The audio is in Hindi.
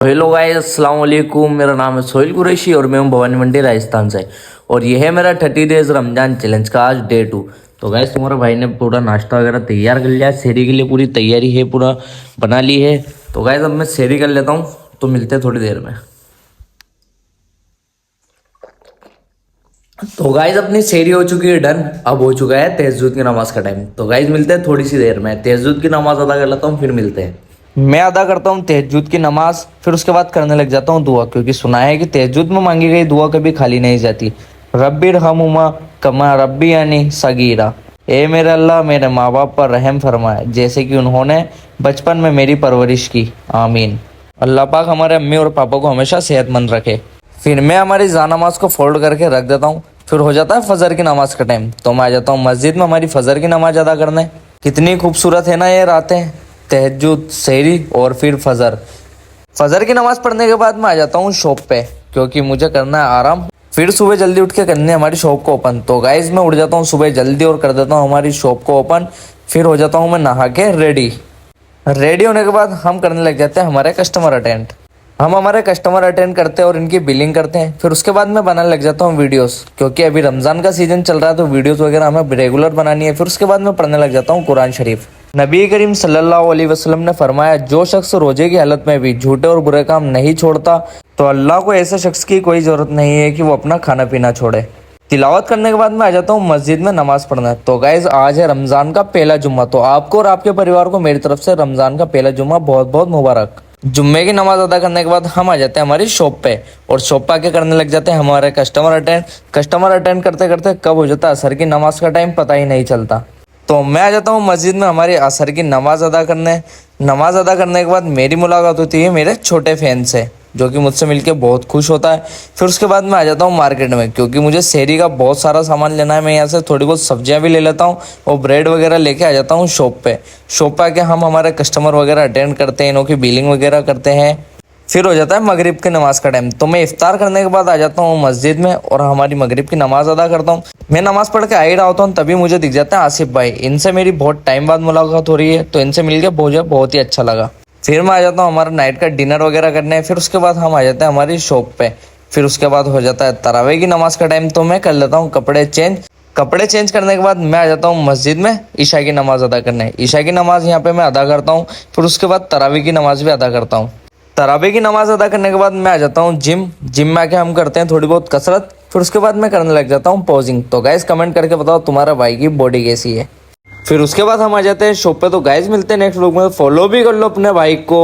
हेलो गाइस, अस्सलाम वालेकुम। मेरा नाम है सोहेल कुरैशी और मैं हूं भवानी मंडी राजस्थान से। और यह है मेरा 30 डेज रमजान चैलेंज का आज डे 2। तो गाइस तुम्हारे भाई ने पूरा नाश्ता वगैरह तैयार कर लिया, शहरी के लिए पूरी तैयारी है, पूरा बना ली है। तो गाइस अब मैं शहरी कर लेता हूँ, तो मिलते हैं थोड़ी देर में। तो गाइस अपनी शहरी हो चुकी है डन। अब हो चुका है तहज्जुद की नमाज का टाइम। तो गाइस मिलते हैं थोड़ी सी देर में, तहज्जुद की नमाज अदा कर लेता हूँ, फिर मिलते हैं। मैं अदा करता हूँ तहज्जुद की नमाज, फिर उसके बाद करने लग जाता हूँ दुआ, क्योंकि सुना है कि तहज्जुद में मांगी गई दुआ कभी खाली नहीं जाती। रब्बिर हमुमा कमा रब्बी यानी सगीरा। ए मेरे अल्लाह, मेरे माँ बाप पर रहम फरमाए जैसे कि उन्होंने बचपन में मेरी परवरिश की। आमीन। अल्लाह पाक हमारे अम्मी और पापा को हमेशा सेहतमंद रखे। फिर मैं हमारी जानमाज को फोल्ड करके रख देता हूँ। फिर हो जाता है फजर की नमाज का टाइम, तो मैं आ जाता हूँ मस्जिद में हमारी फजर की नमाज अदा करने। कितनी खूबसूरत है ना ये रातें, तहज्जुद, सहरी और फिर फजर। फजर की नमाज पढ़ने के बाद मैं आ जाता हूँ शॉप पे, क्योंकि मुझे करना है आराम। फिर सुबह जल्दी उठ के करनी है हमारी शॉप को ओपन। तो गाइज मैं उठ जाता हूँ सुबह जल्दी और कर देता हूँ हमारी शॉप को ओपन। फिर हो जाता हूँ मैं नहा के रेडी। रेडी होने के बाद हम करने लग जाते हैं हमारे कस्टमर अटेंड। हम हमारे कस्टमर अटेंड करते हैं और इनकी बिलिंग करते हैं। फिर उसके बाद मैं बनाने लग जाता हूँ वीडियोस, क्योंकि अभी रमज़ान का सीजन चल रहा है, तो वीडियोस वगैरह हमें रेगुलर बनानी है। फिर उसके बाद मैं पढ़ने लग जाता हूँ कुरान शरीफ। नबी करीम सल्लल्लाहु अलैहि वसल्लम ने फरमाया, जो शख्स रोजे की हालत में भी झूठे और बुरे काम नहीं छोड़ता, तो अल्लाह को ऐसे शख्स की कोई ज़रूरत नहीं है कि वो अपना खाना पीना छोड़े। तिलावत करने के बाद मैं आ जाता हूँ मस्जिद में नमाज पढ़ना। तो गाइज आज है रमज़ान का पहला जुम्मा, तो आपको और आपके परिवार को मेरी तरफ से रमज़ान का पहला जुम्मा बहुत बहुत मुबारक। जुम्मे की नमाज अदा करने के बाद हम आ जाते हैं हमारी शॉप पे, और शॉप पे आके करने लग जाते हैं हमारे कस्टमर अटेंड। कस्टमर अटेंड करते करते कब हो जाता है असर की नमाज का टाइम, पता ही नहीं चलता। तो मैं आ जाता हूँ मस्जिद में हमारी असर की नमाज अदा करने। नमाज अदा करने के बाद मेरी मुलाकात होती है मेरे छोटे फैन से, जो कि मुझसे मिलके बहुत खुश होता है। फिर उसके बाद मैं आ जाता हूँ मार्केट में, क्योंकि मुझे शहरी का बहुत सारा सामान लेना है। मैं यहाँ से थोड़ी बहुत सब्जियाँ भी ले लेता हूँ और ब्रेड वगैरह लेके आ जाता हूँ शॉप पे। शॉप पे आके हम हमारे कस्टमर वगैरह अटेंड करते हैं, इनों की बिलिंग वगैरह करते हैं। फिर हो जाता है मगरिब की नमाज का टाइम, तो मैं इफ्तार करने के बाद आ जाता हूँ मस्जिद में और हमारी मगरिब की नमाज अदा करता हूँ। मैं नमाज पढ़ के आ ही रहा होता हूँ, तभी मुझे दिख जाता है आसिफ भाई। इनसे मेरी बहुत टाइम बाद मुलाकात हो रही है, तो इनसे मिलके बहुत ही अच्छा लगा। फिर मैं आ जाता हूँ हमारा नाइट का डिनर वगैरह करने। फिर उसके बाद हम आ जाते हैं हमारी शॉप पे। फिर उसके बाद हो जाता है तरावे की नमाज का टाइम, तो मैं कर लेता हूँ कपड़े चेंज। कपड़े चेंज करने के बाद मैं आ जाता हूँ मस्जिद में ईशा की नमाज अदा करने। ईशा की नमाज यहाँ पे मैं अदा करता हूँ। फिर उसके बाद तरावी की नमाज भी अदा करता हूँ। तराबी की नमाज अदा करने के बाद मैं आ जाता हूँ जिम में आके हम करते हैं थोड़ी बहुत कसरत। फिर उसके बाद मैं करने लग जाता हूँ पॉजिंग। तो गाइज कमेंट करके बताओ तुम्हारा भाई की बॉडी कैसी है। फिर उसके बाद हम आ जाते हैं शॉप पे। तो गाइज मिलते हैं नेक्स्ट व्लॉग में, फॉलो भी कर लो अपने भाई को।